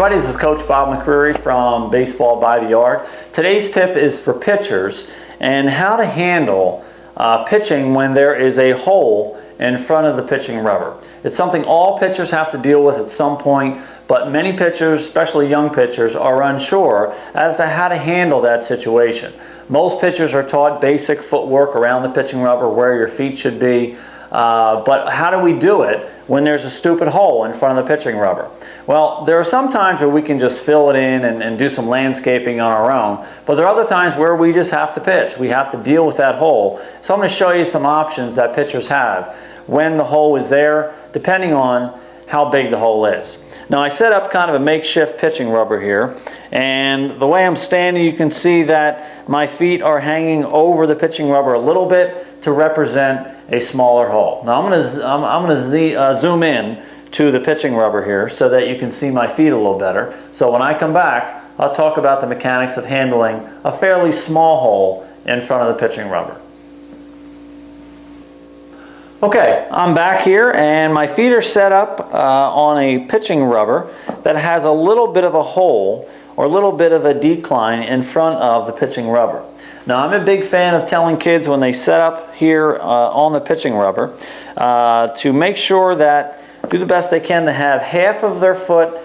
everybody, this is Coach Bob McCreary from Baseball by the Yard. Today's tip is for pitchers and how to handle pitching when there is a hole in front of the pitching rubber. It's something all pitchers have to deal with at some point, but many pitchers, especially young pitchers, are unsure as to how to handle that situation. Most pitchers are taught basic footwork around the pitching rubber, where your feet should be, but how do we do it when there's a stupid hole in front of the pitching rubber? Well, there are some times where we can just fill it in and do some landscaping on our own, but there are other times where we just have to pitch. We have to deal with that hole. So I'm going to show you some options that pitchers have when the hole is there, depending on how big the hole is. Now, I set up kind of a makeshift pitching rubber here, and the way I'm standing, you can see that my feet are hanging over the pitching rubber a little bit to represent a smaller hole. Now I'm going to zoom in to the pitching rubber here so that you can see my feet a little better. So when I come back, I'll talk about the mechanics of handling a fairly small hole in front of the pitching rubber. Okay, I'm back here and my feet are set up on a pitching rubber that has a little bit of a hole or a little bit of a decline in front of the pitching rubber. Now, I'm a big fan of telling kids when they set up here on the pitching rubber to make sure that, do the best they can to have half of their foot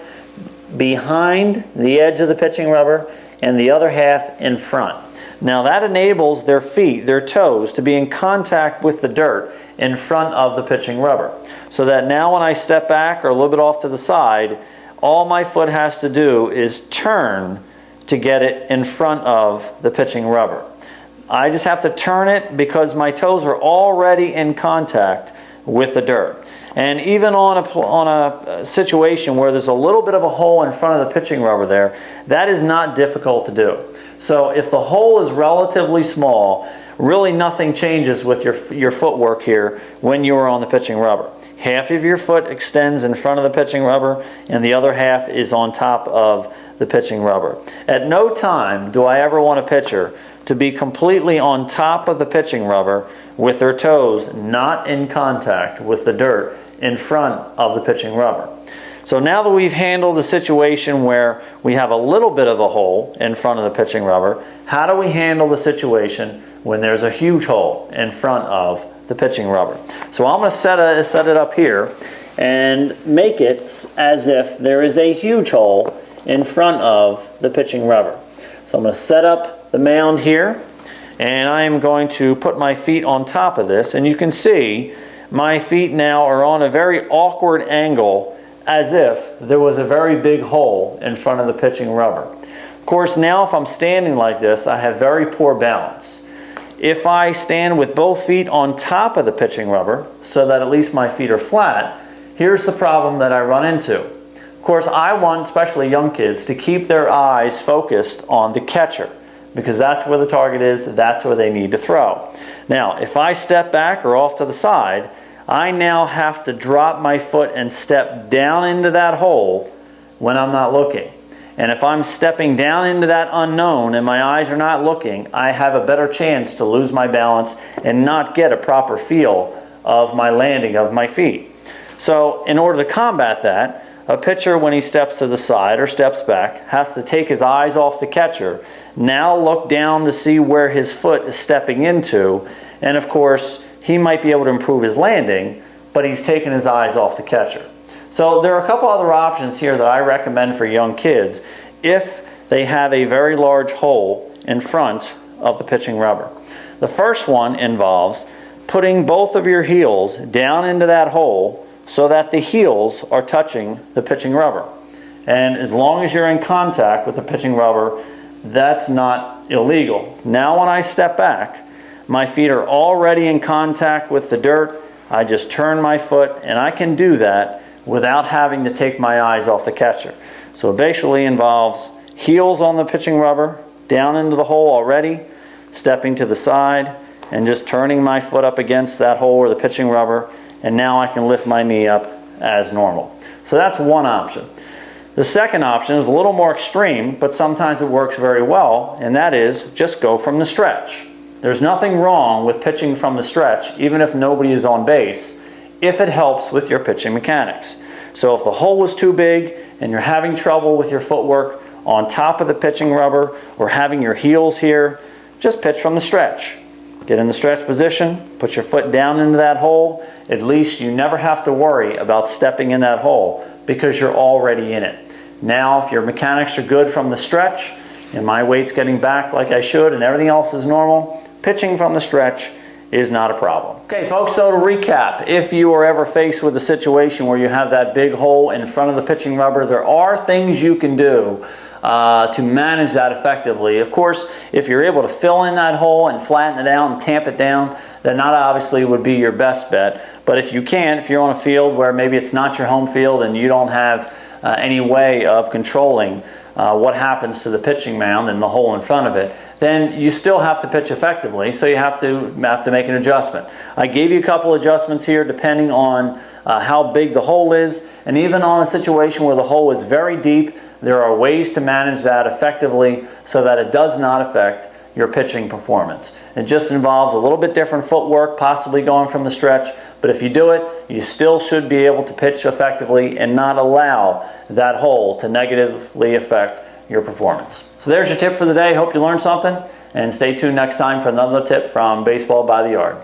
behind the edge of the pitching rubber and the other half in front. Now, that enables their feet, their toes, to be in contact with the dirt in front of the pitching rubber. So that now when I step back or a little bit off to the side, all my foot has to do is turn to get it in front of the pitching rubber. I just have to turn it because my toes are already in contact with the dirt. And even on a situation where there's a little bit of a hole in front of the pitching rubber there, that is not difficult to do. So if the hole is relatively small, really nothing changes with your footwork here when you are on the pitching rubber. Half of your foot extends in front of the pitching rubber and the other half is on top of the pitching rubber. At no time do I ever want a pitcher to be completely on top of the pitching rubber with their toes not in contact with the dirt in front of the pitching rubber. So now that we've handled the situation where we have a little bit of a hole in front of the pitching rubber, how do we handle the situation when there's a huge hole in front of the pitching rubber? So I'm going to set it up here and make it as if there is a huge hole in front of the pitching rubber. So I'm going to set up the mound here, and I am going to put my feet on top of this, and you can see my feet now are on a very awkward angle as if there was a very big hole in front of the pitching rubber. Of course, now if I'm standing like this, I have very poor balance. If I stand with both feet on top of the pitching rubber so that at least my feet are flat, here's the problem that I run into. Of course, I want, especially young kids, to keep their eyes focused on the catcher because that's where the target is, that's where they need to throw. Now, if I step back or off to the side, I now have to drop my foot and step down into that hole when I'm not looking. And if I'm stepping down into that unknown and my eyes are not looking, I have a better chance to lose my balance and not get a proper feel of my landing of my feet. So in order to combat that, a pitcher, when he steps to the side or steps back, has to take his eyes off the catcher, now look down to see where his foot is stepping into, and of course, he might be able to improve his landing, but he's taken his eyes off the catcher. So there are a couple other options here that I recommend for young kids if they have a very large hole in front of the pitching rubber. The first one involves putting both of your heels down into that hole so that the heels are touching the pitching rubber. And as long as you're in contact with the pitching rubber, that's not illegal. Now when I step back, my feet are already in contact with the dirt. I just turn my foot, and I can do that without having to take my eyes off the catcher. So it basically involves heels on the pitching rubber, down into the hole already, stepping to the side, and just turning my foot up against that hole or the pitching rubber, and now I can lift my knee up as normal. So that's one option. The second option is a little more extreme, but sometimes it works very well, and that is just go from the stretch. There's nothing wrong with pitching from the stretch, even if nobody is on base, if it helps with your pitching mechanics. So if the hole was too big and you're having trouble with your footwork on top of the pitching rubber or having your heels here, just pitch from the stretch. Get in the stretch position, put your foot down into that hole. At least you never have to worry about stepping in that hole because you're already in it. Now, if your mechanics are good from the stretch, and my weight's getting back like I should and everything else is normal, pitching from the stretch is not a problem. Okay folks, so to recap, if you are ever faced with a situation where you have that big hole in front of the pitching rubber, there are things you can do to manage that effectively. Of course, if you're able to fill in that hole and flatten it out and tamp it down, then that obviously would be your best bet. But if you can, if you're on a field where maybe it's not your home field and you don't have any way of controlling what happens to the pitching mound and the hole in front of it, then you still have to pitch effectively, so you have to make an adjustment. I gave you a couple adjustments here depending on how big the hole is, and even on a situation where the hole is very deep, there are ways to manage that effectively so that it does not affect your pitching performance. It just involves a little bit different footwork, possibly going from the stretch, but if you do it, you still should be able to pitch effectively and not allow that hole to negatively affect your performance. So there's your tip for the day. Hope you learned something, and stay tuned next time for another tip from Baseball by the Yard.